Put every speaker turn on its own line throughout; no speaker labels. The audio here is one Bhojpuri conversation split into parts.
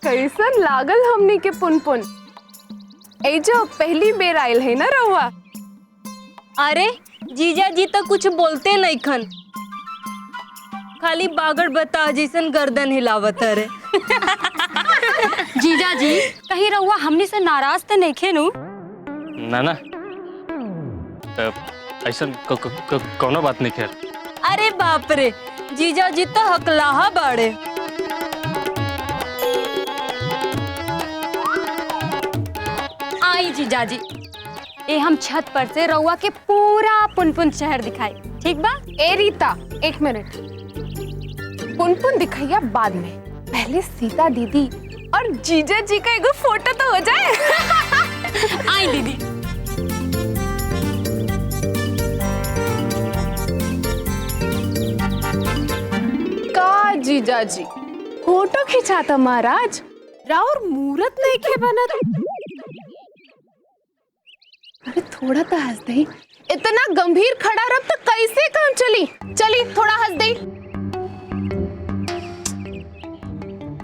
कैसन लागल हमनी के पुनपुन? ए जो पहली बेर आयल है ना रहुआ।
अरे जीजा जी तो कुछ बोलते नहीं खन, खाली बागड़ बता जैसन गर्दन हिलावत रे।
जीजा जी कहीं रहुआ हमनी से नाराज तो नहीं खेनू?
ना ना, ऐसा कोनो बात नहीं खेल।
अरे बाप रे, जीजा जी तो हकलाहा बाड़े।
आई जीजा जी, ए हम छत पर से रहुआ के पूरा पुनपुन शहर दिखाई, ठीक बा?
ए रीता, एक मिनट। पुनपुन दिखाइया बाद में, पहले सीता दीदी और जीजा जी का एगो फोटो तो हो जाए।
आई दीदी।
का जीजा जी फोटो खिंचाता महाराज, राउर मूरत नहीं के बनत। अरे थोड़ा तो हंस दे, इतना गंभीर खड़ा रह तो कैसे काम चली? चली थोड़ा हंस दे।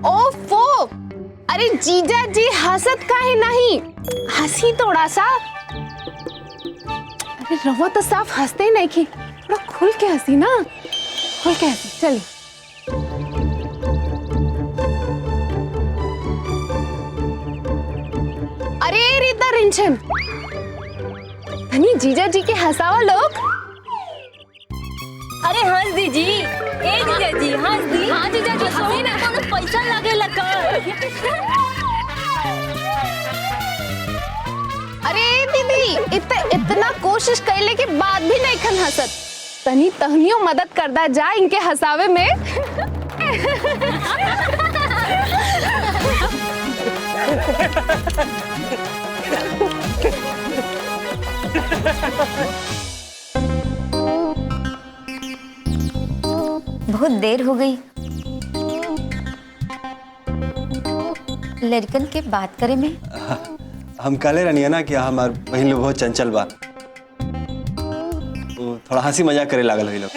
ओफो, अरे जीजा जी हंसत काहे नहीं? हंसी थोड़ा सा। अरे रवा तो साफ हंसते ही नहीं की, थोड़ा खुल के हंसी ना, खुल के हंसी। चली अरे रीता रिंचन, धनी जीजा जी के हंसावा लोग।
अरे हंस दीजी, ए जीजा जी हंस दी।
हाँ जीजा जी,
हंसी ना कोनो पैसा लागे लका।
अरे दीदी इतना कोशिश कैले के बाद भी नहीं खन हंसत, तनी तहनियों मदद करदा जा इनके हंसावे में।
बहुत देर हो गई, लड़कन के बात करे में।
हम काले रहनी है ना कि हमार बहन लोग बहुत चंचल बा, तो थोड़ा हंसी मजाक करे लागल हुई लोग।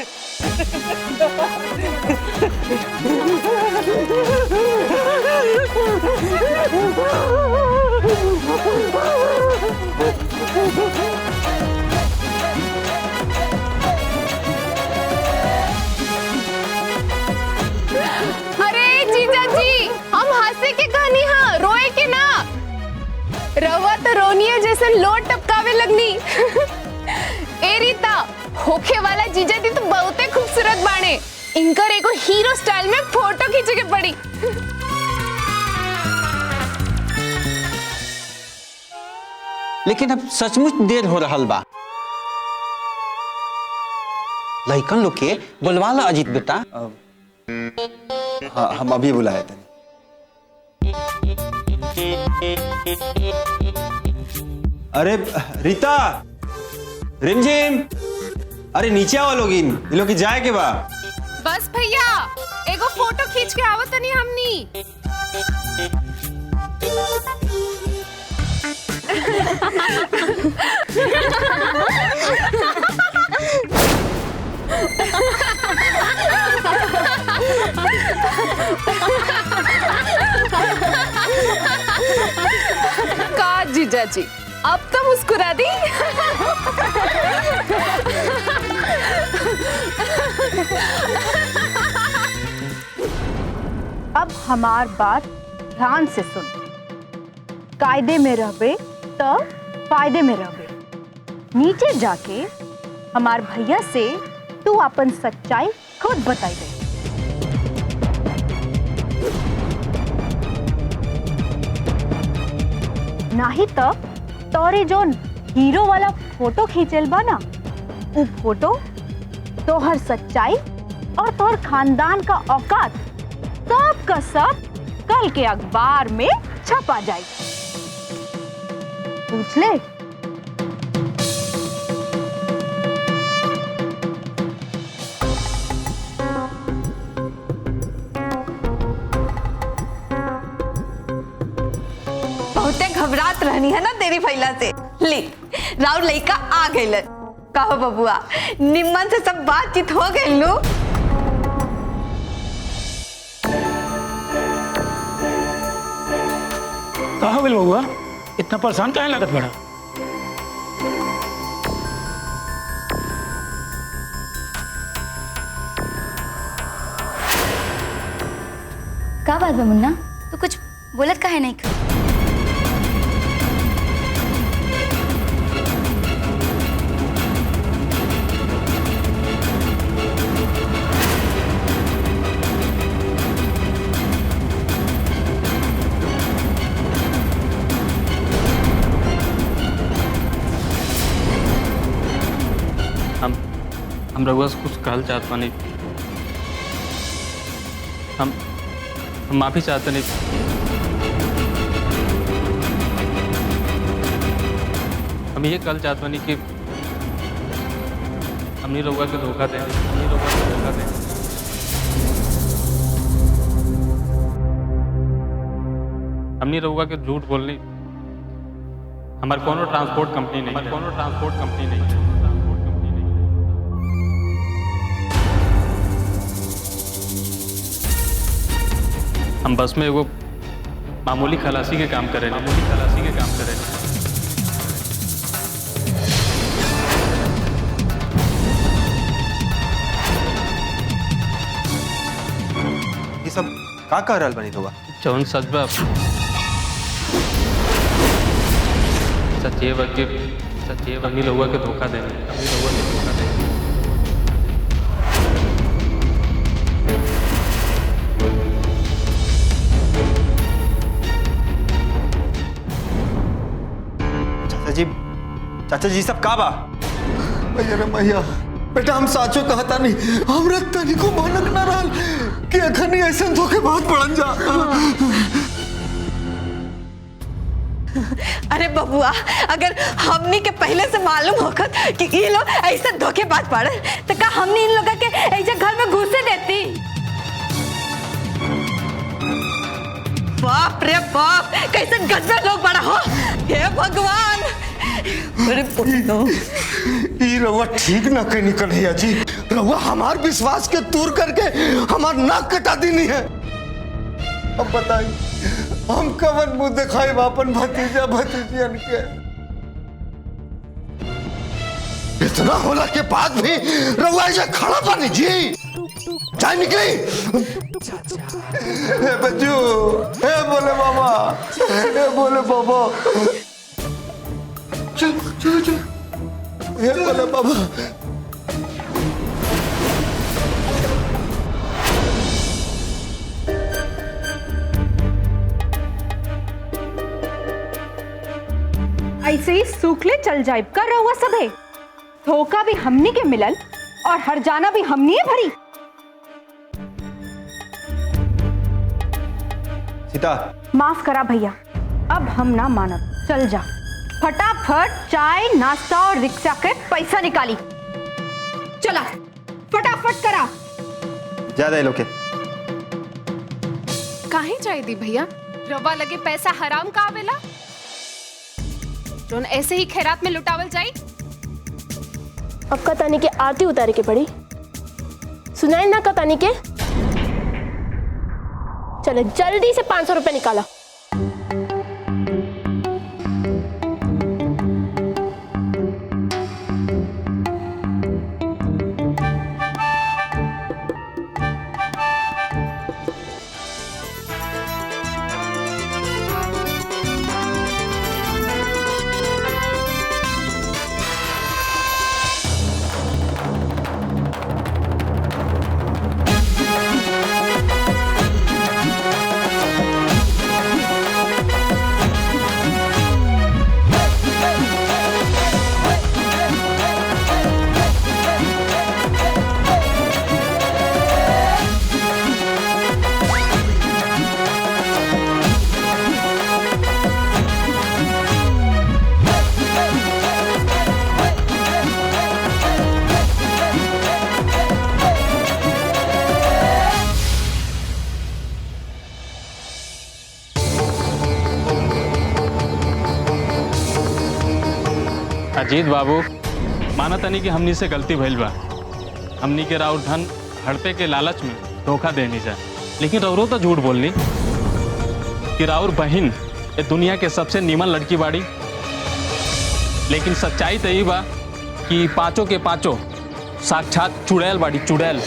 अरे जीजा जी, हम हंसे के कहानी, हाँ रोए के ना। रवा तो रोनिया जैसे लोट टपकावे लगनी। ए रीता, होखे वाला जीजा जी तो बहुते खूबसूरत बाणे, इनकर एगो हीरो स्टाइल में फोटो खींचे के पड़ी।
लेकिन अब सचमुच देर हो रहा बा, लइकन लोग के बुलवाला अजीत बेटा।
हाँ हम अभी बुलाए थे। अरे रीता, रिमझिम, अरे नीचे आओ लोग, इन लोग की जाए के बा।
बस भैया, एगो फोटो खींच के आवत नहीं हमनी। का जीजा जी, अब तो मुस्कुरा दी।
अब हमार बात ध्यान से सुन, कायदे में रहबे तो फायदे में रहबे। नीचे जाके हमार भैया से तू अपन सच्चाई खुद बताई दे। नहीं तो तोरे जो हीरो वाला फोटो खींचल बा ना, वो फोटो तोहर सच्चाई और तोहर खानदान का औकात सब का सब कल के अखबार में छपा जाए। पूछ ले।
बहुते घबरात रहनी है ना तेरी फैला से। ले राउर लइका आ गइल।
कहो बबुआ, निम्मन से सब बातचीत हो गई लो।
कहा बिल बबुआ, इतना परेशान काहे लागत बड़ा?
का बात बा मुन्ना, तू कुछ बोलत काहे नहीं?
हम रघुआ से कुछ कहल चाहत बानी। हम माफी चाहते नहीं। हम ये कहल चाहत बानी कि हमने रघुआ के धोखा दें, हमने रघुआ के धोखा दें। हमने रघुआ के झूठ बोलनी। हमारे कोनो ट्रांसपोर्ट कंपनी नहीं, हमारे कोनो ट्रांसपोर्ट कंपनी नहीं है। हम बस में वो मामूली खलासी के काम करें, मामूली खलासी के काम करें।
ये सब का कह रहल बनी रउआ?
जौन सच बा सच ये बा कि हमनी रउआ के धोखा दें, हमनी रउआ के धोखा दें।
चाचा जी सब का बा?
अरे मैया, बेटा हम साचो कहता नहीं, हमरा तनिको भनक न रहल कि अखनी ऐसे धोखे बहुत पड़न जा।
अरे बबुआ, अगर हमनी के पहले से मालूम होखत कि ये लोग ऐसे धोखेबाज पड़े तो का हमनी इन लोगों के ऐसे घर में घुसे देती? बाप रे बाप, कैसे गजबे लोग बड़ा हो। हे भगवान, अरे
ई रउआ ठीक न कहीं कन्हैया जी, रउआ हमार विश्वास के तूर करके हमार नाक कटा देनी है। अब बताइए हम कवन मुंह दिखाई अपन भतीजा भतीजियन के? इतना होला के बाद भी रउआ ऐसे खड़ा पानी जी चाय निकली। हे बच्चू, हे बोले बाबा, हे बोले बाबा, चल चल चल, हे बोले बाबा।
ऐसे ही सूखले चल जाए कर रहुआ सबे। धोखा भी हमनी के मिलल और हर जाना भी हमनी है भरी।
सीता,
माफ करा भैया, अब हम ना मानब। चल जा, फटाफट चाय नाश्ता और रिक्शा के पैसा निकाली। चला फटाफट करा।
ज्यादा ही लोग के
काहे चाहिए दी भैया? रवा लगे पैसा हराम का आवेला, जोन ऐसे ही खैरात में लुटावल जाई।
अब कतानी के आरती उतारे के पड़ी, सुनाई ना कतानी के। चले जल्दी से 500 रुपए निकाला।
अजीत बाबू, माना तनी कि हमनी से गलती भइल बा, हमनी के राउर धन हड़पे के लालच में धोखा देनी जा, लेकिन रौरो तो झूठ बोलनी कि राउर बहिन ये दुनिया के सबसे नीमन लड़की बाड़ी। लेकिन सच्चाई तो यही बा कि पांचों के पांचों साक्षात चुड़ैल बाड़ी, चुड़ैल।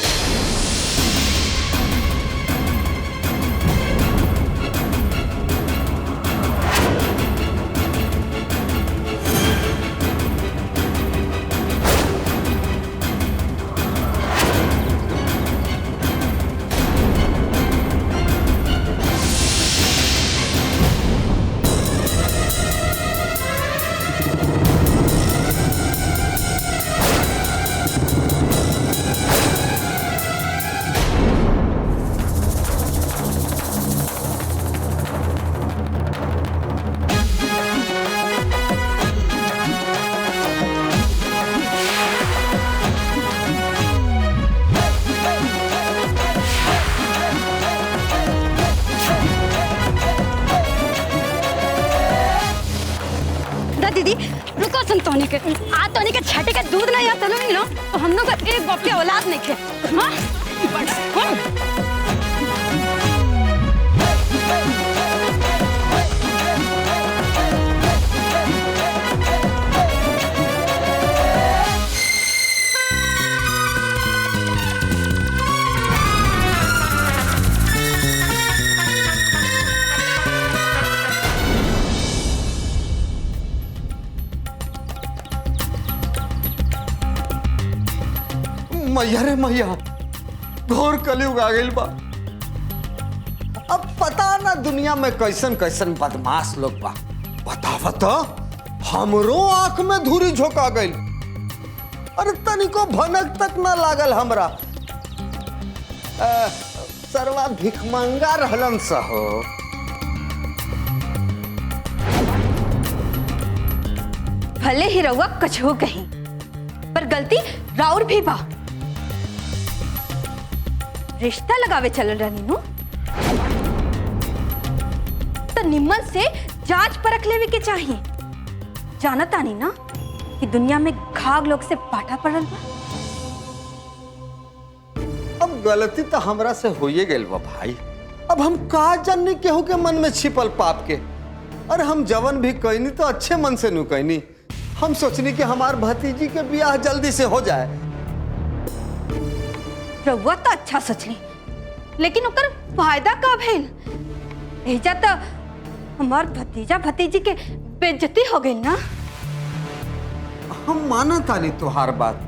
दीदी रुको, सुन तोनी के आज तोनी के छठे के दूध नहीं आता ना तो हम लोग का एक बाप के औलाद नहीं खे। हाँ?
मैया रे मैया, घोर कलयुग आ गइल बा। अब पता ना दुनिया में कैसन कैसन बदमाश लोग बा। बतावा तो, हमरो आंख में धूरी झोंका गइल। अरे तनिको भनक तक ना लागल हमरा। सरवा भिखमंगा रहलन सहो।
भले ही रउआ कछो कहीं, पर गलती राउर भी बा। रिश्ता लगावे चलल रहनी नु तो निम्मन से जांच परख लेवे के चाहिए। जानत आनी ना कि दुनिया में घाग लोग से बाटा पड़ल बा।
अब गलती तो हमरा से होइए गइल बा भाई। अब हम का जाननी केहू के मन में छिपल पाप के। और हम जवन भी कहनी तो अच्छे मन से नु कहनी। हम सोचनी कि हमार भतीजी के ब्याह जल्दी से हो जाए।
रउआ तो अच्छा सोचली, लेकिन ओकर फायदा का भेल? एजा तो हमार भतीजा भतीजी के बेइज्जती हो गई ना।
हम माना तानी तुहार बात,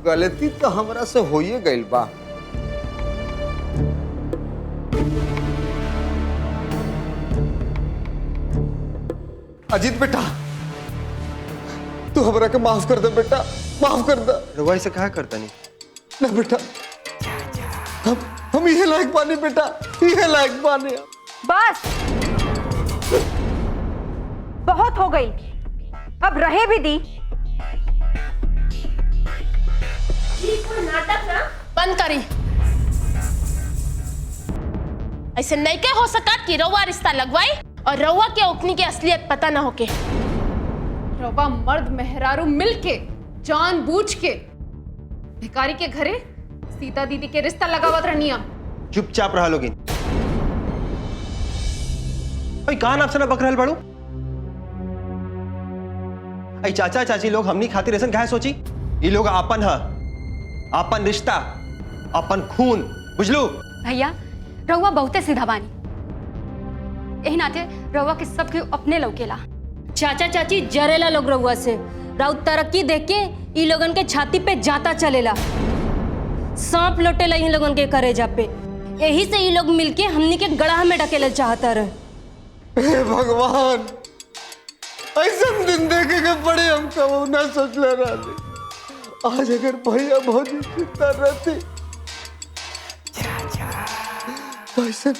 गलती तो हमरा से होइए गइल बा। अजीत बेटा, तू हमरा के माफ कर दे बेटा, माफ कर दे।
रउआ ऐसे कहा करता नहीं
ना बेटा, हम ये लायक बानी बेटा, ये लायक बानी।
बस बहुत हो गई, अब रहे भी दी।
नाटक ना बंद करी। ऐसे नहीं के हो सका कि रउआ रिश्ता लगवाई और रउआ के ओखनी की असलियत पता ना होके।
रवा मर्द मेहरारू मिलके जानबूझ के भिखारी के घरे सीता दीदी के रिश्ता लगावत रहनिया।
चुपचाप रहा लोगिन। भाई कान आपसे ना बक रहल बाड़ू। आई चाचा चाची लोग हमनी खातिर ऐसा काहे सोची? ये लोग आपन है, आपन रिश्ता, आपन खून, बुझलू?
भैया रउआ बहुते सीधा बानी, यही नाते रउआ के सब के अपने लौकेला।
चाचा चाची जरेला लोग रउआ से, राउत तरक्की देख के ई लोगन के छाती पे जाता चलेला। सांप लोटेला इन लोगन के करेजा पे। यही से ई लोग मिलके हमनी के गड़ाह में ढकेले चाहता रहे।
हे भगवान, ऐसा दिन देखे के पड़े हम कबो ना सोचले रहते। आज अगर भैया भौजी चिंता रहती, ऐसा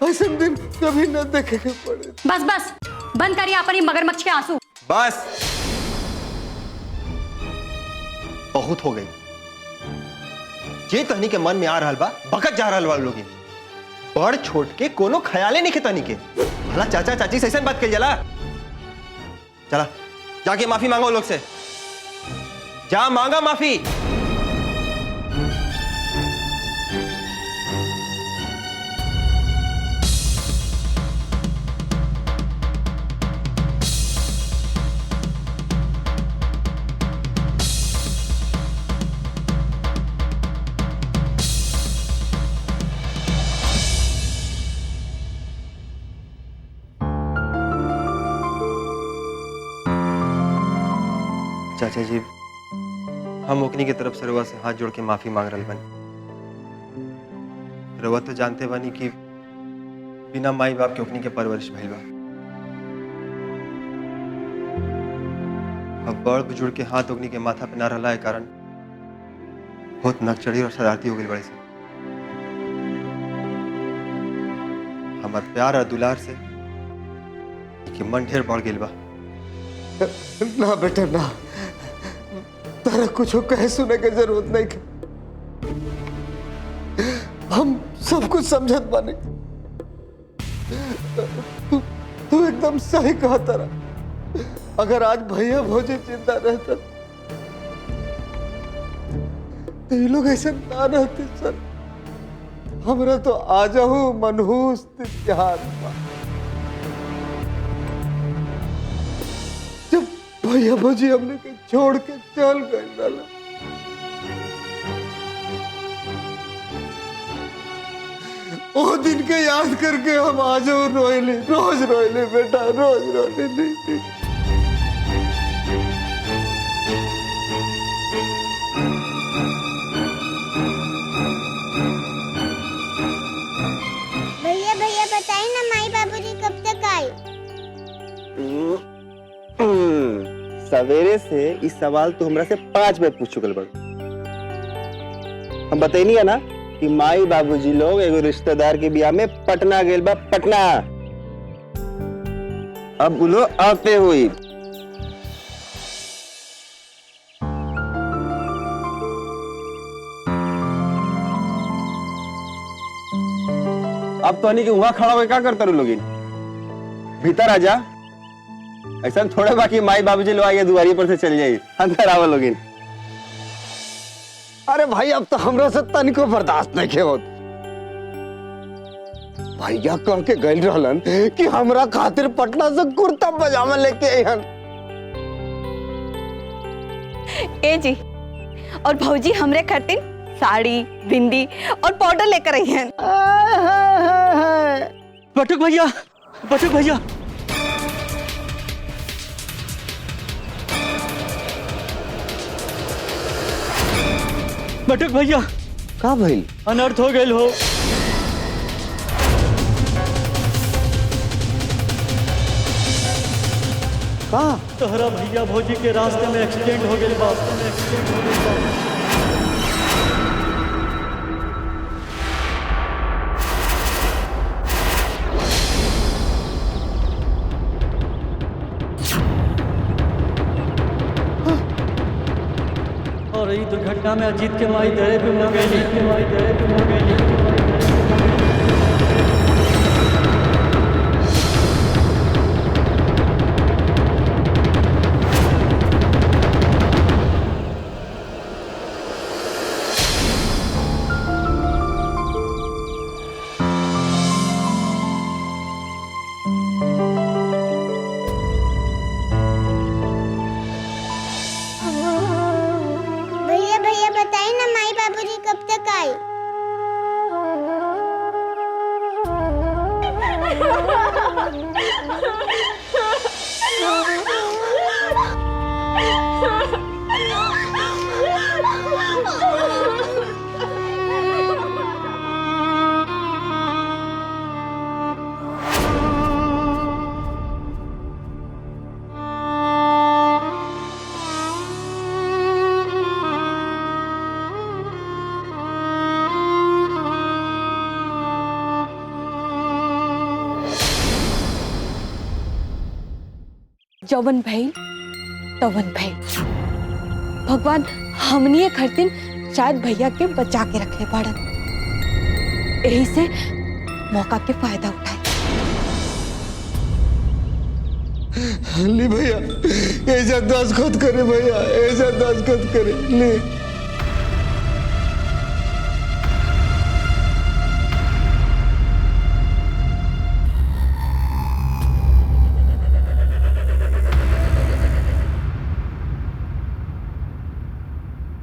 ऐसा दिन कभी ना देखे के पड़े।
बस बस बंद करिए अपनी मगरमच्छ के आंसू।
बस बहुत हो गई। जे तहनी के मन में आ रहल बा, बकत जा रहल बा लोगिन। बड़ छोट के कोनो ख्याले नहीं के तहनी के। भला चाचा चाची से ऐसा बात कही जाला? चला जाके माफी मांगो लोग से। जा मांगा माफी। चाचा जी, हम ओकनी की तरफ से रउआ से हाथ जोड़ के माफी मांग रहे बानी। रउआ तो जानते बानी कि बिना माई बाप के ओकनी के परवरिश भइल बा। अब बड़ बुजुर्ग के हाथ ओकनी के माथा पे ना रहला है कारण बहुत नकचड़ी और शरारती हो गई बड़े से। हमार प्यार और दुलार से कि मन ढेर बढ़ गई बा।
ना बेटा ना, तारा कुछ कहे सुने के जरूरत नहीं के। हम सब कुछ समझत बानी। तू एकदम सही कहा तारा। अगर आज भैया भौजी जिंदा रहता तो ये लोग ऐसे ना रहते सर। हमरा तो आ जाऊ मनहूस त्यार बा। जब भैया भौजी हमने के छोड़ के चल गए डाला, वो दिन के याद करके हम आज रोयले, रोज रोयले बेटा, रोज रोयले।
भैया भैया बताइए ना, माई बाबूजी कब तक आए?
सवेरे से इस सवाल तो हमरा से 5 बार पूछ चुकल बड़। हम बताइनी है ना कि माई बाबूजी लोग एगो रिश्तेदार के बियाह में पटना गेल बा, पटना। अब बोलो अब पे हुई। अब तो नहीं कि वहां खड़ा होकर क्या करता रू लोगिन? भीतर आ जा। ऐसा थोड़े बाकी माई बाबूजी लोग आइए दुआरी पर से चल जाइए, अंदर आवा लोगिन।
अरे भाई अब तो हमरा से तनिको बर्दाश्त नहीं के होत। भैया कह के गइल रहलन कि हमरा खातिर पटना से कुर्ता पजामा लेके आइहन।
ए जी, और भौजी हमरे खातिर साड़ी, बिंदी और पाउडर लेकर आई हैं।
बटुक भैया, बटुक भैया, बटुक भैया,
का भइल?
अनर्थ हो गइल हो।
का?
तोहरा भैया भौजी के रास्ते में एक्सीडेंट हो गइल बा। और ई दुर्घटना में अजीत के माई दरे पे हो गई।
भैया भैया बताइए ना, माई बाबूजी कब तक आए?
जौवन भइल तवन भइल। भगवान हमनी खातिर शायद भैया के बचा के रखे पड़न, यही से मौका के फायदा उठाए।
ली भैया, ऐसा दस्तखत करे भैया, ऐसा दस्तखत करे, ले